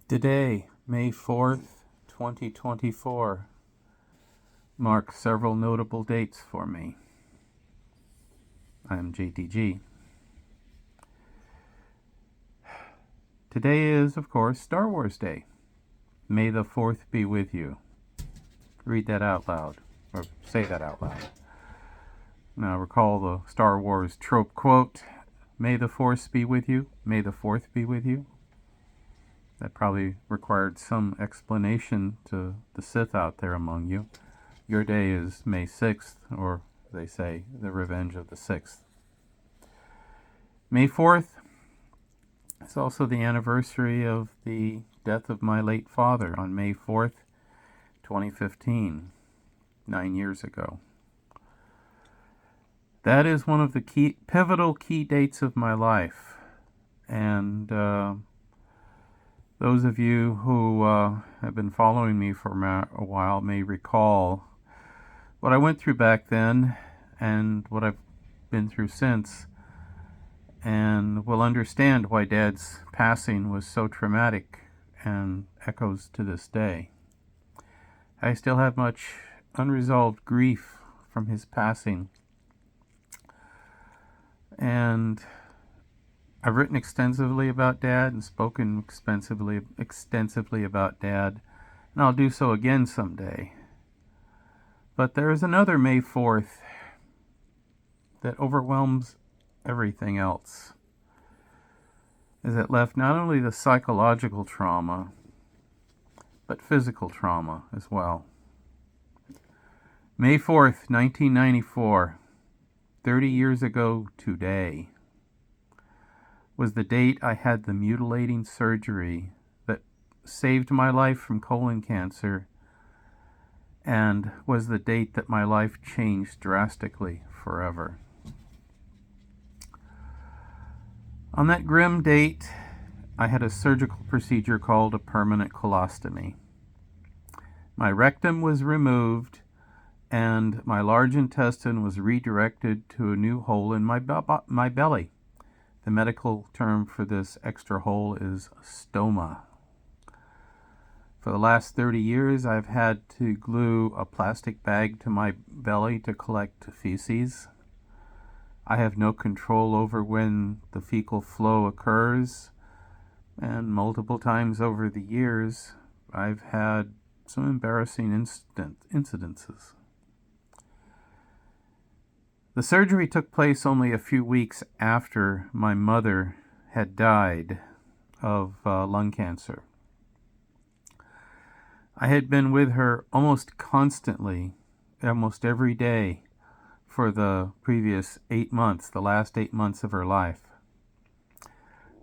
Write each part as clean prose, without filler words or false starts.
Today, May 4th, 2024, marks several notable dates for me. I am JTG. Today is, of course, Star Wars Day. May the 4th be with you. Read that out loud, or say that out loud. Now recall the Star Wars trope quote, "May the Force be with you, may the 4th be with you." That probably required some explanation to the Sith out there among you. Your day is May 6th, or they say, the Revenge of the 6th. May 4th is also the anniversary of the death of my late father on May 4th, 2015, 9 years ago. That is one of the pivotal key dates of my life. And those of you who have been following me for a while may recall what I went through back then and what I've been through since, and will understand why Dad's passing was so traumatic and echoes to this day. I still have much unresolved grief from his passing, and I've written extensively about Dad and spoken extensively about Dad, and I'll do so again someday. But there is another May 4th that overwhelms everything else, as it left not only the psychological trauma, but physical trauma as well. May 4th, 1994, 30 years ago today, was the date I had the mutilating surgery that saved my life from colon cancer, and was the date that my life changed drastically forever. On that grim date, I had a surgical procedure called a permanent colostomy. My rectum was removed, and my large intestine was redirected to a new hole in my belly. The medical term for this extra hole is stoma. For the last 30 years, I've had to glue a plastic bag to my belly to collect feces. I have no control over when the fecal flow occurs, and multiple times over the years, I've had some embarrassing incidences. The surgery took place only a few weeks after my mother had died of lung cancer. I had been with her almost constantly, almost every day, for the previous 8 months, the last 8 months of her life.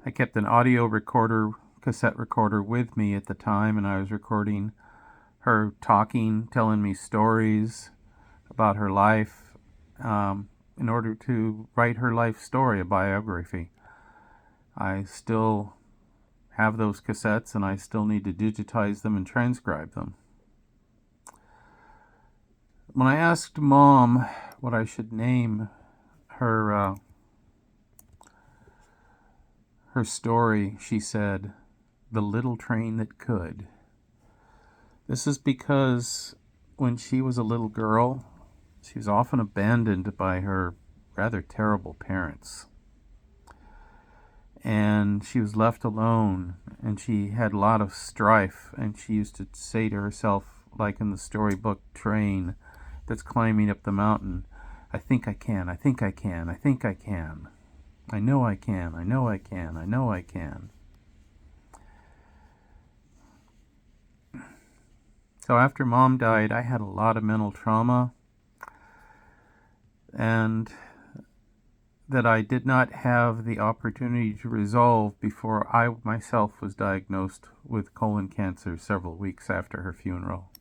I kept an audio recorder, cassette recorder with me at the time, and I was recording her talking, telling me stories about her life, in order to write her life story, a biography. I still have those cassettes, and I still need to digitize them and transcribe them. When I asked Mom what I should name her story, she said, "The Little Train That Could." This is because when she was a little girl, she was often abandoned by her rather terrible parents. And she was left alone, and she had a lot of strife, and she used to say to herself, like in the storybook Train that's climbing up the mountain, "I think I can, I think I can, I think I can. I know I can, I know I can, I know I can." So after Mom died, I had a lot of mental trauma, and that I did not have the opportunity to resolve before I myself was diagnosed with colon cancer several weeks after her funeral.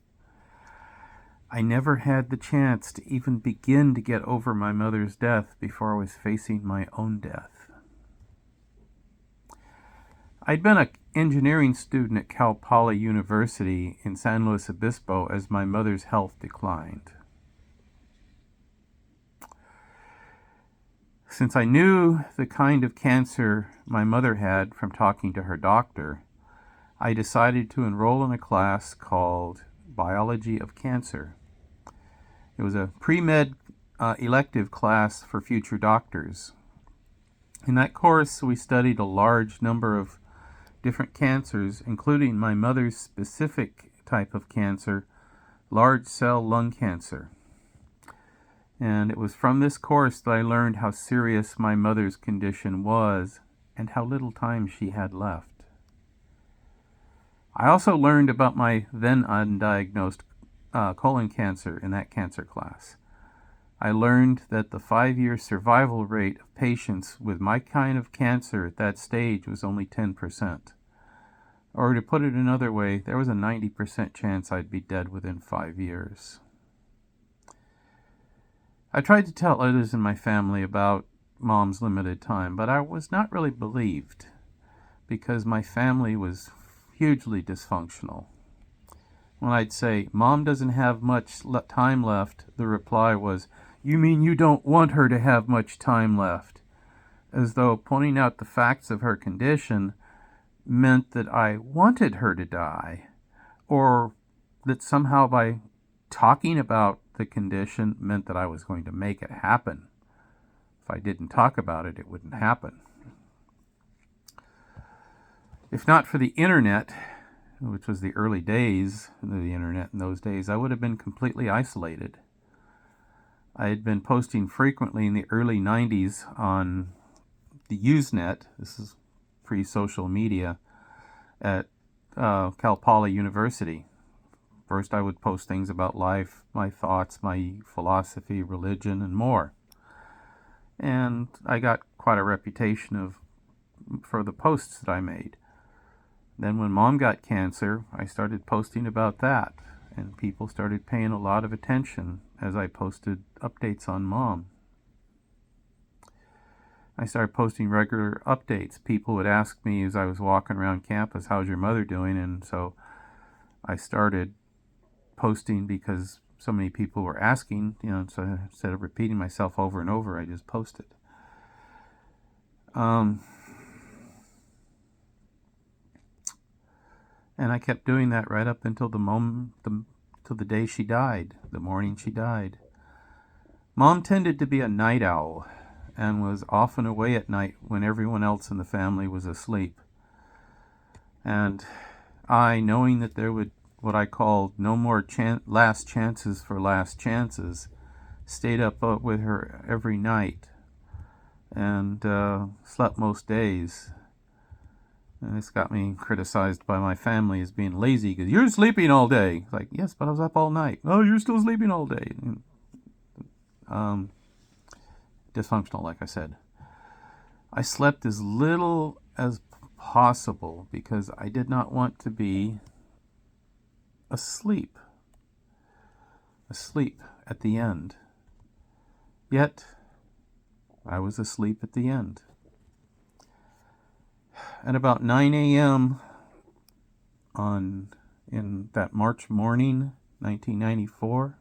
I never had the chance to even begin to get over my mother's death before I was facing my own death. I'd been an engineering student at Cal Poly University in San Luis Obispo as my mother's health declined. Since I knew the kind of cancer my mother had from talking to her doctor, I decided to enroll in a class called Biology of Cancer. It was a pre-med elective class for future doctors. In that course, we studied a large number of different cancers, including my mother's specific type of cancer, large cell lung cancer. And it was from this course that I learned how serious my mother's condition was and how little time she had left. I also learned about my then undiagnosed colon cancer in that cancer class. I learned that the 5-year survival rate of patients with my kind of cancer at that stage was only 10%. Or to put it another way, there was a 90% chance I'd be dead within 5 years. I tried to tell others in my family about Mom's limited time, but I was not really believed because my family was hugely dysfunctional. When I'd say, Mom doesn't have much time left, the reply was, "You mean you don't want her to have much time left?" As though pointing out the facts of her condition meant that I wanted her to die, or that somehow by talking about the condition meant that I was going to make it happen. If I didn't talk about it, it wouldn't happen. If not for the internet, which was the early days of the internet in those days, I would have been completely isolated. I had been posting frequently in the early 90s on the Usenet, this is pre-social media, at Cal Poly University. First I would post things about life, my thoughts, my philosophy, religion, and more. And I got quite a reputation for the posts that I made. Then when Mom got cancer, I started posting about that, and people started paying a lot of attention as I posted updates on Mom. I started posting regular updates. People would ask me as I was walking around campus, "How's your mother doing?" And so I started posting because so many people were asking, so instead of repeating myself over and over, I just posted. And I kept doing that right up until till the day she died, the morning she died. Mom tended to be a night owl and was often away at night when everyone else in the family was asleep. And I, knowing that there would, what I called, no more last chances for last chances, stayed up with her every night and slept most days. And this got me criticized by my family as being lazy because you're sleeping all day. Like, yes, but I was up all night. Oh, you're still sleeping all day. Dysfunctional, like I said. I slept as little as possible because I did not want to be asleep at the end. Yet, I was asleep at the end. At about 9 a.m. in that March morning, 1994,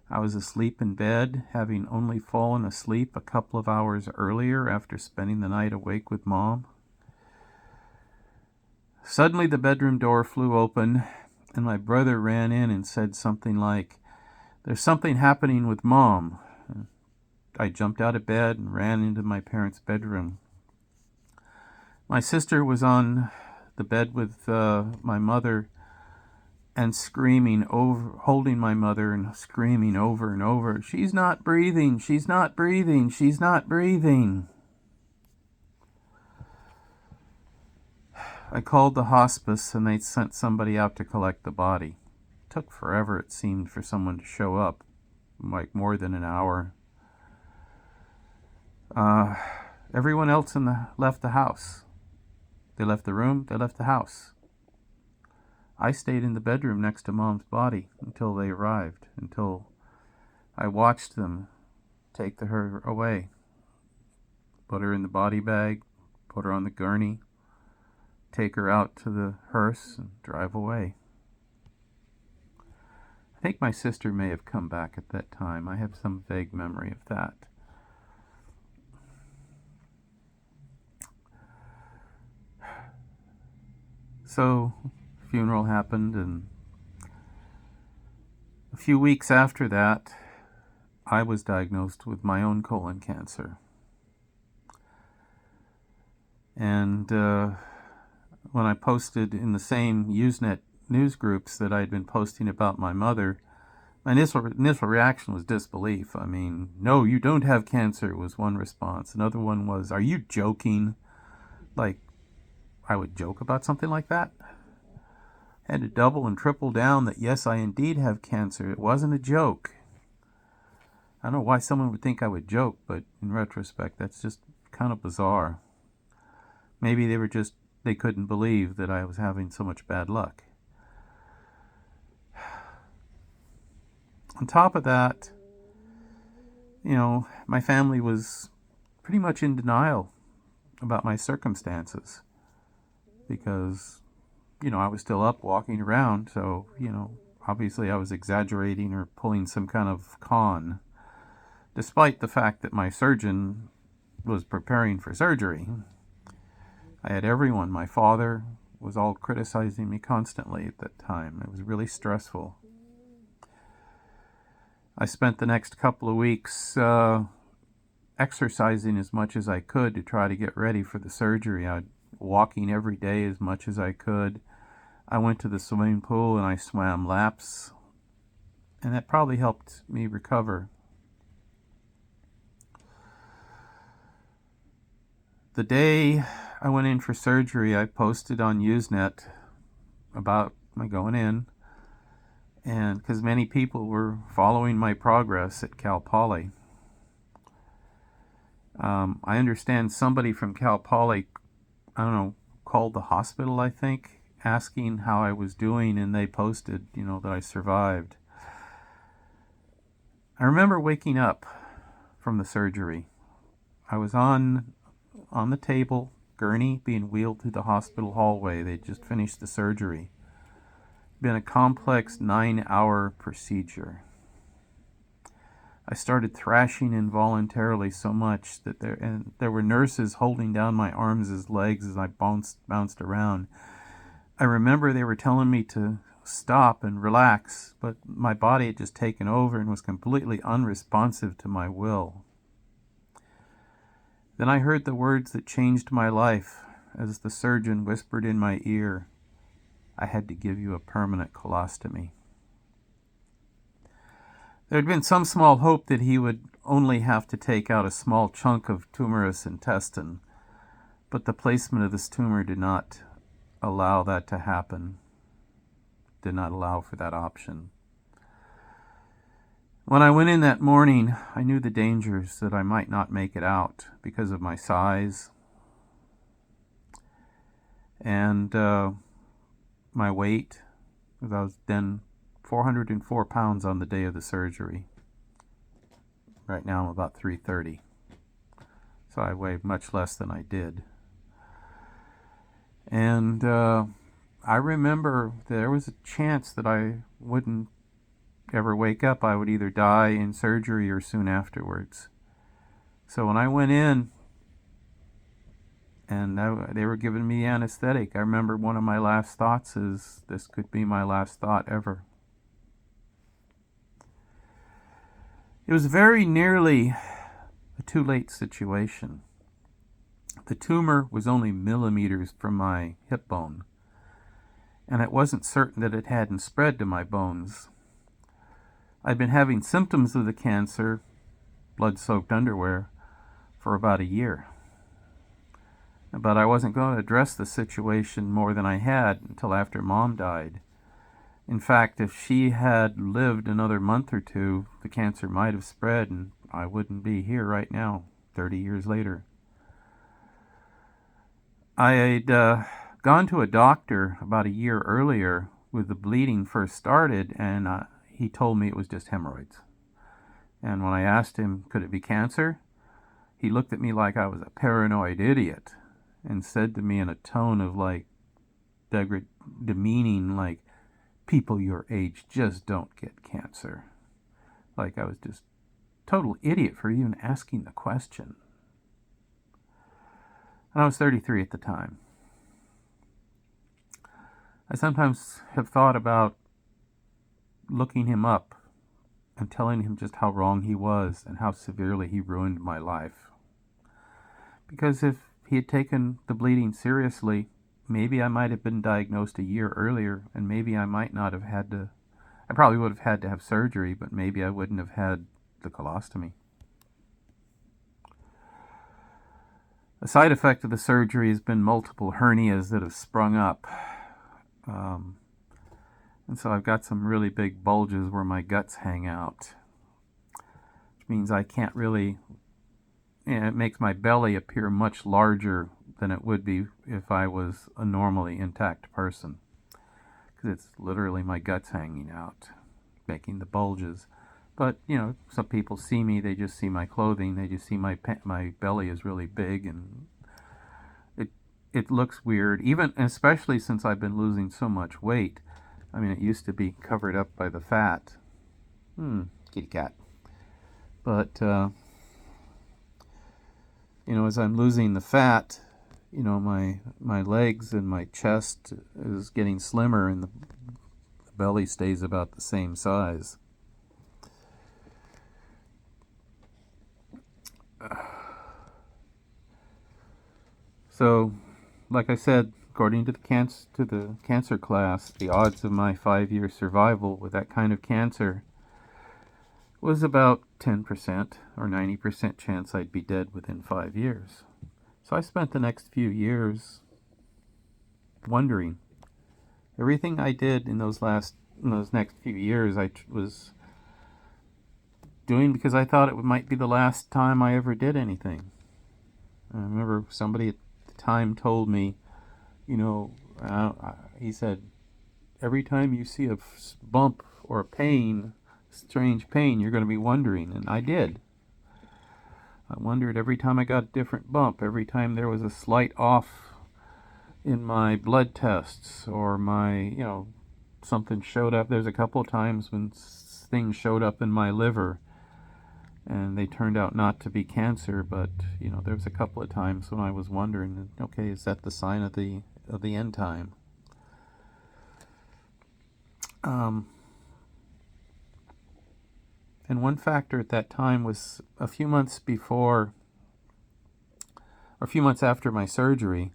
I was asleep in bed, having only fallen asleep a couple of hours earlier after spending the night awake with Mom. Suddenly the bedroom door flew open, and my brother ran in and said something like, "There's something happening with Mom." I jumped out of bed and ran into my parents' bedroom. My sister was on the bed with my mother and screaming over, holding my mother and screaming over and over, "She's not breathing, she's not breathing, she's not breathing." I called the hospice and they sent somebody out to collect the body. It took forever, it seemed, for someone to show up, like more than an hour. Everyone else left the house. They left the room, they left the house. I stayed in the bedroom next to Mom's body until they arrived, until I watched them take her away. Put her in the body bag, put her on the gurney, take her out to the hearse and drive away. I think my sister may have come back at that time. I have some vague memory of that. So, funeral happened, and a few weeks after that, I was diagnosed with my own colon cancer. And when I posted in the same Usenet news groups that I'd been posting about my mother, my initial reaction was disbelief. I mean, no, you don't have cancer, was one response. Another one was, are you joking? Like, I would joke about something like that? I had to double and triple down that yes, I indeed have cancer. It wasn't a joke. I don't know why someone would think I would joke, but in retrospect, that's just kind of bizarre. Maybe they couldn't believe that I was having so much bad luck. On top of that, my family was pretty much in denial about my circumstances because, I was still up walking around, so, obviously I was exaggerating or pulling some kind of con, despite the fact that my surgeon was preparing for surgery. I had everyone. My father was all criticizing me constantly at that time. It was really stressful. I spent the next couple of weeks exercising as much as I could to try to get ready for the surgery. I walking every day as much as I could. I went to the swimming pool and I swam laps, and that probably helped me recover. The day I went in for surgery, I posted on Usenet about my going in, and because many people were following my progress at Cal Poly. I understand somebody from Cal Poly, I don't know, called the hospital, I think, asking how I was doing, and they posted, that I survived. I remember waking up from the surgery. I was on the table, gurney, being wheeled through the hospital hallway. They just finished the surgery. Been a complex 9-hour procedure. I started thrashing involuntarily so much that there were nurses holding down my arms as legs as I bounced around. I remember they were telling me to stop and relax, but my body had just taken over and was completely unresponsive to my will. Then I heard the words that changed my life as the surgeon whispered in my ear, I had to give you a permanent colostomy. There had been some small hope that he would only have to take out a small chunk of tumorous intestine, but the placement of this tumor did not allow that to happen, did not allow for that option. When I went in that morning, I knew the dangers that I might not make it out because of my size and my weight, because I was then 404 pounds on the day of the surgery. Right now I'm about 330. So I weigh much less than I did. And I remember there was a chance that I wouldn't ever wake up. I would either die in surgery or soon afterwards. So when I went in and they were giving me anesthetic, I remember one of my last thoughts is, this could be my last thought ever. It was very nearly a too late situation. The tumor was only millimeters from my hip bone, and it wasn't certain that it hadn't spread to my bones. I'd been having symptoms of the cancer, blood-soaked underwear, for about a year. But I wasn't going to address the situation more than I had until after Mom died. In fact, if she had lived another month or two, the cancer might have spread and I wouldn't be here right now, 30 years later. I had gone to a doctor about a year earlier when the bleeding first started, and he told me it was just hemorrhoids. And when I asked him, could it be cancer? He looked at me like I was a paranoid idiot and said to me in a tone of demeaning, like, people your age just don't get cancer. Like I was just total idiot for even asking the question. And I was 33 at the time. I sometimes have thought about looking him up and telling him just how wrong he was and how severely he ruined my life. Because if he had taken the bleeding seriously, maybe I might have been diagnosed a year earlier, and maybe I might not have had to, I probably would have had to have surgery, but maybe I wouldn't have had the colostomy. A side effect of the surgery has been multiple hernias that have sprung up. And so I've got some really big bulges where my guts hang out, which means I can't really, it makes my belly appear much larger than it would be if I was a normally intact person, because it's literally my guts hanging out, making the bulges. But, some people see me, they just see my clothing, they just see my belly is really big, and it looks weird, even especially since I've been losing so much weight. I mean, it used to be covered up by the fat. Kitty cat. But, as I'm losing the fat, my legs and my chest is getting slimmer, and the belly stays about the same size. So, like I said, according to the cancer class, the odds of my 5-year survival with that kind of cancer was about 10% or 90% chance I'd be dead within 5 years. So I spent the next few years wondering. Everything I did in those next few years, I was doing because I thought it might be the last time I ever did anything. I remember somebody at the time told me, he said, every time you see a bump or a pain, strange pain, you're going to be wondering. And I did. I wondered every time I got a different bump, every time there was a slight off in my blood tests, or my, something showed up. There's a couple of times when things showed up in my liver, and they turned out not to be cancer, but, there was a couple of times when I was wondering, okay, is that the sign of the end time? And one factor at that time was a few months after my surgery,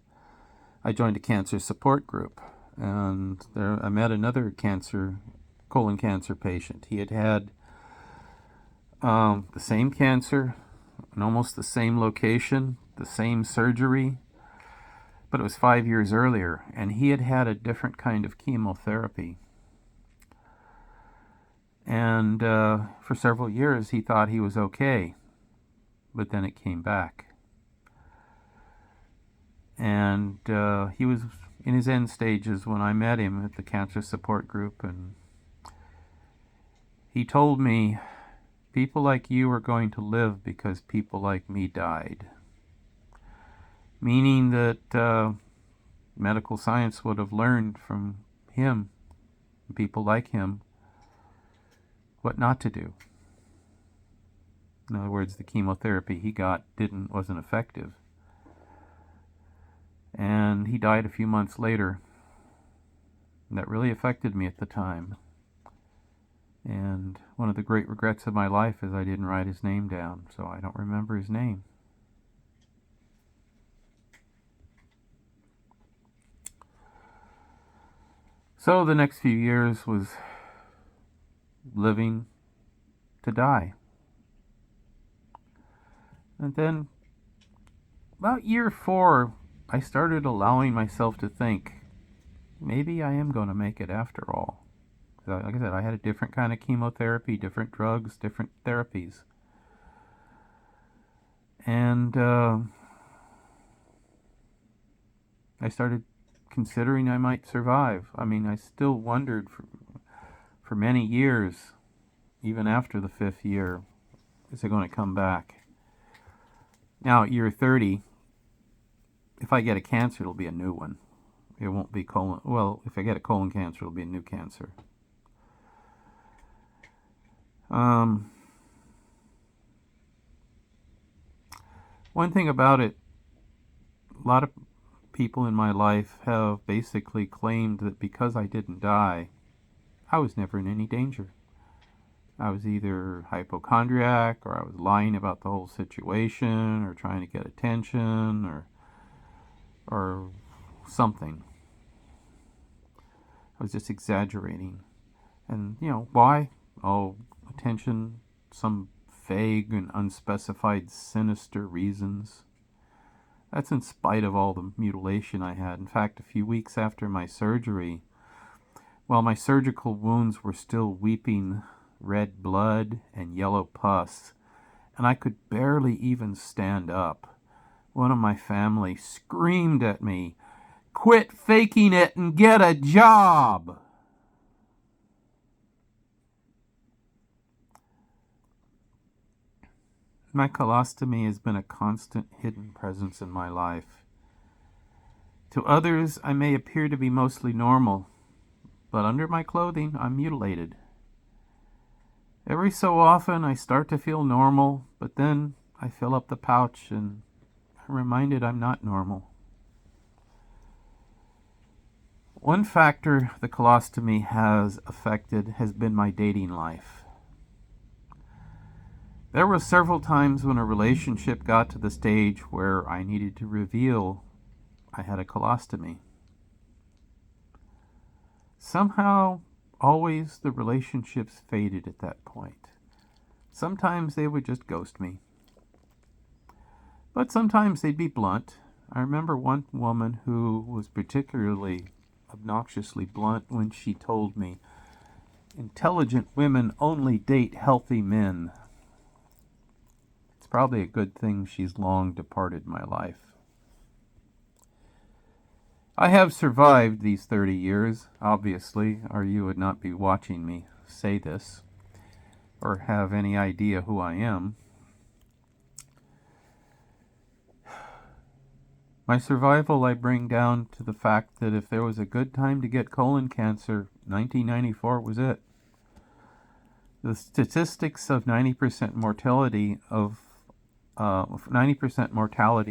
I joined a cancer support group, and there I met another colon cancer patient. He had the same cancer, in almost the same location, the same surgery, but it was 5 years earlier, and he had a different kind of chemotherapy. And for several years he thought he was okay, but then it came back. And he was in his end stages when I met him at the cancer support group, and he told me, people like you are going to live because people like me died. Meaning that medical science would have learned from him, people like him, what not to do. In other words, the chemotherapy he got wasn't effective. And he died a few months later. And that really affected me at the time. And one of the great regrets of my life is I didn't write his name down, so I don't remember his name. So the next few years was living to die. And then about year 4, I started allowing myself to think, maybe I am going to make it after all. Like I said, I had a different kind of chemotherapy, different drugs, different therapies. And I started considering I might survive. I mean, I still wondered for many years, even after the 5th year, is it going to come back? Now, at year 30, if I get a cancer, it'll be a new one. It won't be colon. Well, if I get a colon cancer, it'll be a new cancer. One thing about it, a lot of people in my life have basically claimed that because I didn't die, I was never in any danger. I was either hypochondriac, or I was lying about the whole situation, or trying to get attention, or something. I was just exaggerating. And, why? Oh, attention, some vague and unspecified sinister reasons. That's in spite of all the mutilation I had. In fact, a few weeks after my surgery, while my surgical wounds were still weeping red blood and yellow pus, and I could barely even stand up, one of my family screamed at me, "Quit faking it and get a job!" My colostomy has been a constant hidden presence in my life. To others, I may appear to be mostly normal, but under my clothing, I'm mutilated. Every so often, I start to feel normal, but then I fill up the pouch and I'm reminded I'm not normal. One factor the colostomy has affected has been my dating life. There were several times when a relationship got to the stage where I needed to reveal I had a colostomy. Somehow, always the relationships faded at that point. Sometimes they would just ghost me. But sometimes they'd be blunt. I remember one woman who was particularly obnoxiously blunt when she told me, "Intelligent women only date healthy men." It's probably a good thing she's long departed my life. I have survived these 30 years, obviously, or you would not be watching me say this, or have any idea who I am. My survival I bring down to the fact that if there was a good time to get colon cancer, 1994 was it. The statistics of 90% mortality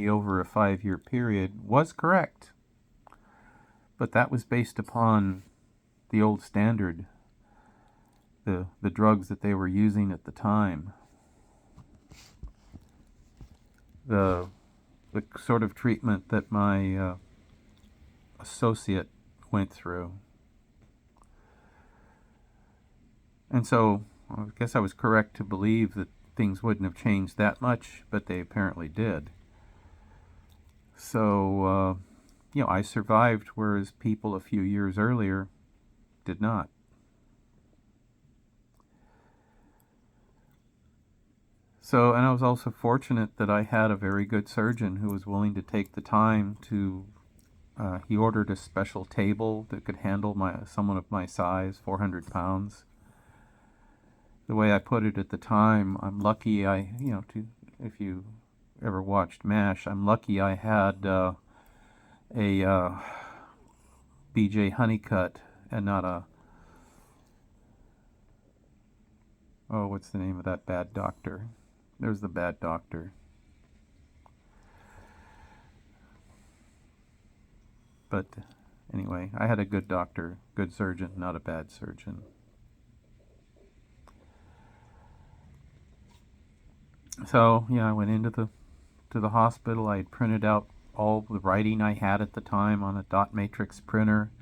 over a 5-year period was correct. But that was based upon the old standard, the drugs that they were using at the time, the sort of treatment that my associate went through. And so I guess I was correct to believe that things wouldn't have changed that much, but they apparently did. So, I survived, whereas people a few years earlier did not. So, and I was also fortunate that I had a very good surgeon who was willing to take the time to, he ordered a special table that could handle someone of my size, 400 pounds. The way I put it at the time, I'm lucky if you ever watched MASH, I'm lucky I had a BJ Honeycutt and not what's the name of that bad doctor? There's the bad doctor. But anyway, I had a good doctor, good surgeon, not a bad surgeon. So, I went into the hospital. I had printed out all the writing I had at the time on a dot matrix printer.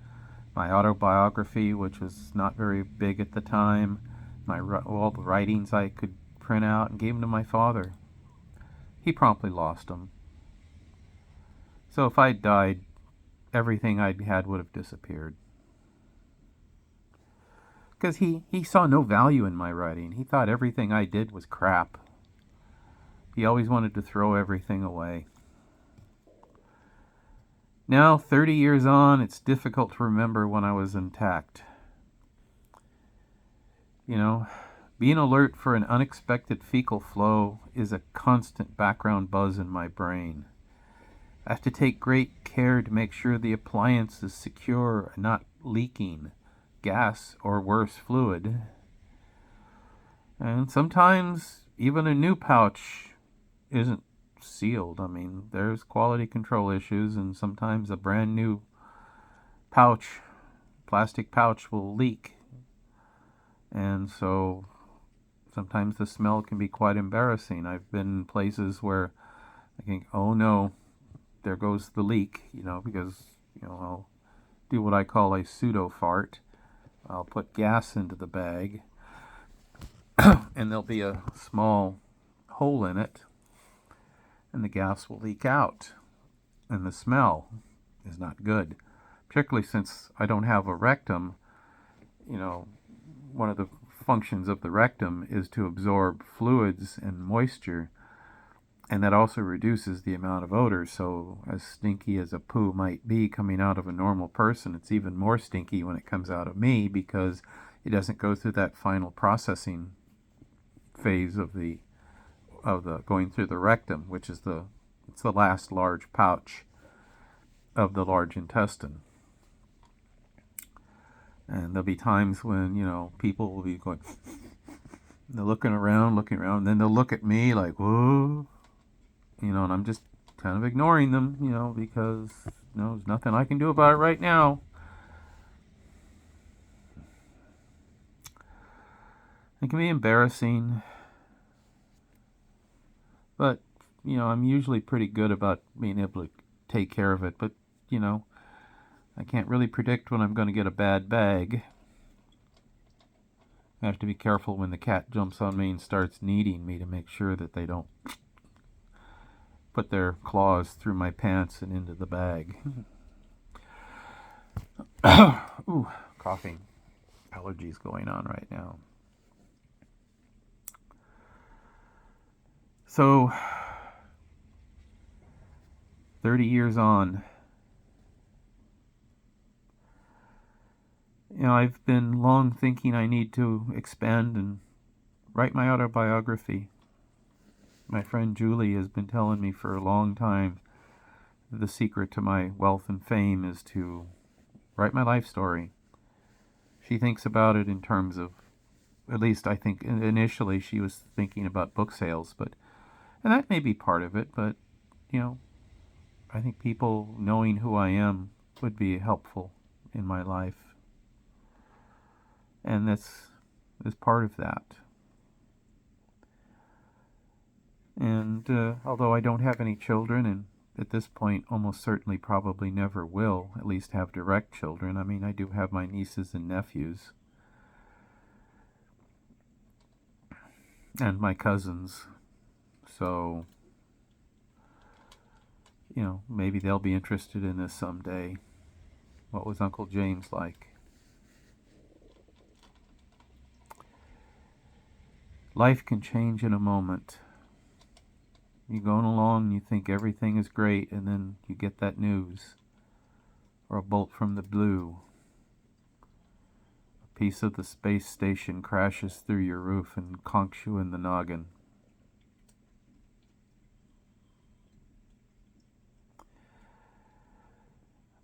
My autobiography, which was not very big at the time. All the writings I could print out, and gave them to my father. He promptly lost them. So if I'd died, everything I'd had would have disappeared. Because he saw no value in my writing. He thought everything I did was crap. He always wanted to throw everything away. Now, 30 years on, it's difficult to remember when I was intact. Being alert for an unexpected fecal flow is a constant background buzz in my brain. I have to take great care to make sure the appliance is secure and not leaking gas or worse, fluid. And sometimes even a new pouch isn't sealed. I mean, there's quality control issues, and sometimes a brand new pouch, plastic pouch, will leak. And so sometimes the smell can be quite embarrassing. I've been in places where I think, oh no, there goes the leak, because, I'll do what I call a pseudo fart. I'll put gas into the bag, and there'll be a small hole in it, and the gas will leak out, and the smell is not good. Particularly since I don't have a rectum, one of the functions of the rectum is to absorb fluids and moisture, and that also reduces the amount of odor. So as stinky as a poo might be coming out of a normal person, it's even more stinky when it comes out of me, because it doesn't go through that final processing phase of the going through the rectum, which is it's the last large pouch of the large intestine. And there'll be times when, people will be going, they're looking around, and then they'll look at me like, whoa, and I'm just kind of ignoring them, because, there's nothing I can do about it right now. It can be embarrassing, but, I'm usually pretty good about being able to take care of it. But, I can't really predict when I'm going to get a bad bag. I have to be careful when the cat jumps on me and starts kneading me to make sure that they don't put their claws through my pants and into the bag. Ooh, coughing. Allergies going on right now. So, 30 years on, I've been long thinking I need to expand and write my autobiography. My friend Julie has been telling me for a long time the secret to my wealth and fame is to write my life story. She thinks about it in terms of, at least I think initially she was thinking about book sales, and that may be part of it, but, I think people knowing who I am would be helpful in my life. And this is part of that. And although I don't have any children, and at this point almost certainly probably never will, at least have direct children. I mean, I do have my nieces and nephews. And my cousins. So, maybe they'll be interested in this someday. What was Uncle James like? Life can change in a moment. You're going along and you think everything is great, and then you get that news. Or a bolt from the blue. A piece of the space station crashes through your roof and conks you in the noggin.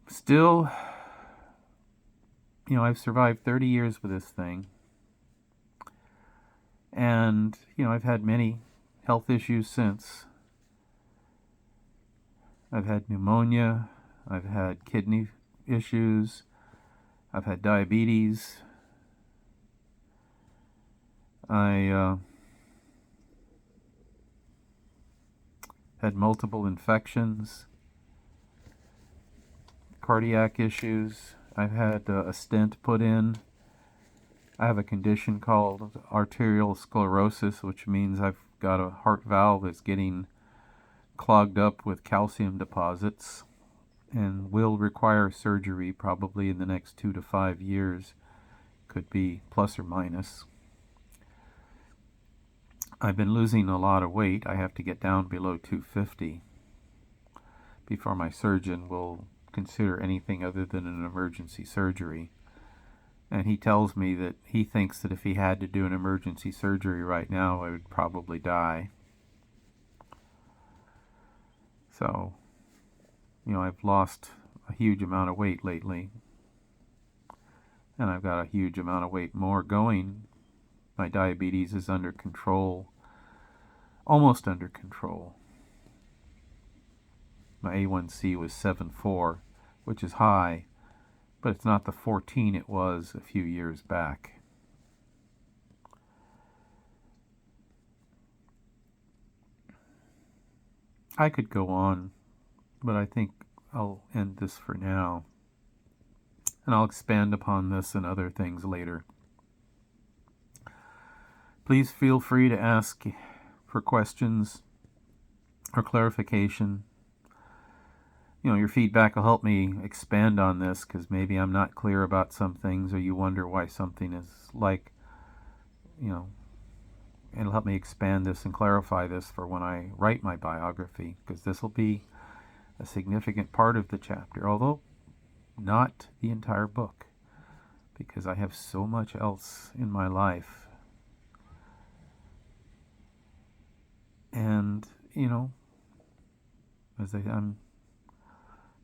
Still, I've survived 30 years with this thing. And, I've had many health issues since. I've had pneumonia. I've had kidney issues. I've had diabetes. I had multiple infections, cardiac issues. I've had a stent put in. I have a condition called arterial sclerosis, which means I've got a heart valve that's getting clogged up with calcium deposits and will require surgery probably in the next 2 to 5 years. Could be plus or minus. I've been losing a lot of weight. I have to get down below 250 before my surgeon will consider anything other than an emergency surgery. And he tells me that he thinks that if he had to do an emergency surgery right now, I would probably die. So, I've lost a huge amount of weight lately. And I've got a huge amount of weight more going. My diabetes is under control. Almost under control. My A1C was 7.4, which is high, but it's not the 14 it was a few years back. I could go on, but I think I'll end this for now. And I'll expand upon this and other things later. Please feel free to ask for questions or clarification. Your feedback will help me expand on this, because maybe I'm not clear about some things, or you wonder why something is like, it'll help me expand this and clarify this for when I write my biography, because this will be a significant part of the chapter, although not the entire book, because I have so much else in my life. And,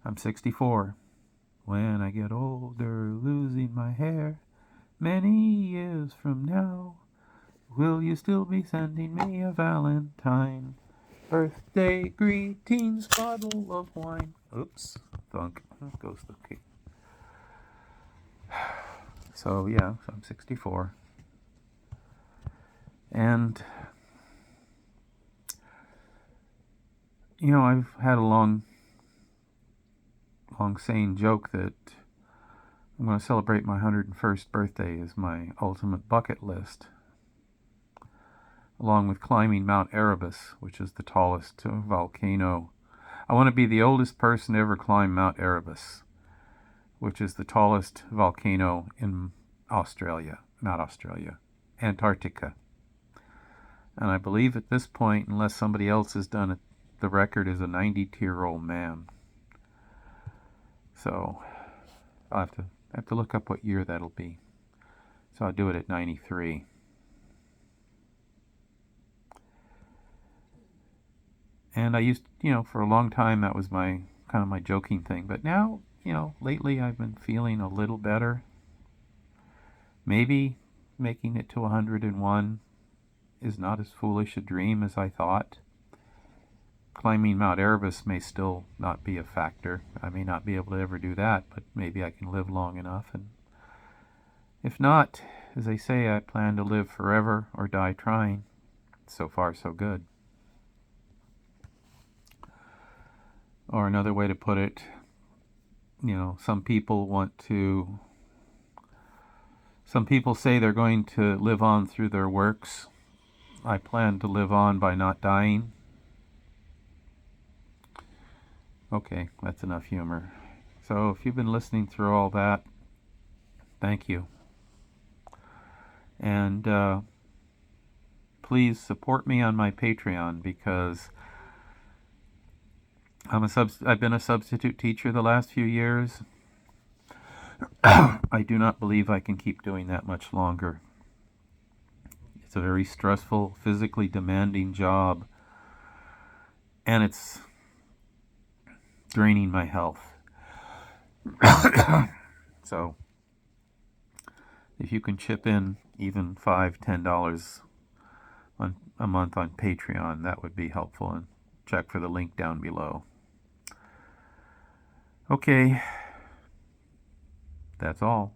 I'm 64. When I get older, losing my hair, many years from now, will you still be sending me a Valentine? Birthday greetings, bottle of wine. Oops, thunk. There goes the key. So I'm 64. And, I've had a long saying joke that I'm going to celebrate my 101st birthday as my ultimate bucket list, along with climbing Mount Erebus, which is the tallest volcano. I want to be the oldest person to ever climb Mount Erebus, which is the tallest volcano in Antarctica. And I believe at this point, unless somebody else has done it, the record is a 92-year-old man. So I'll have to look up what year that'll be. So I'll do it at 93. And I used, for a long time that was my kind of my joking thing. But now, lately I've been feeling a little better. Maybe making it to 101 is not as foolish a dream as I thought. Climbing Mount Erebus may still not be a factor. I may not be able to ever do that, but maybe I can live long enough. And if not, as they say, I plan to live forever or die trying. So far, so good. Or another way to put it, some people say they're going to live on through their works. I plan to live on by not dying. Okay, that's enough humor. So if you've been listening through all that, thank you. And please support me on my Patreon, because I've been a substitute teacher the last few years. I do not believe I can keep doing that much longer. It's a very stressful, physically demanding job, and it's draining my health. So if you can chip in even $5, $10 a month on Patreon, that would be helpful, and check for the link down below. Okay, that's all.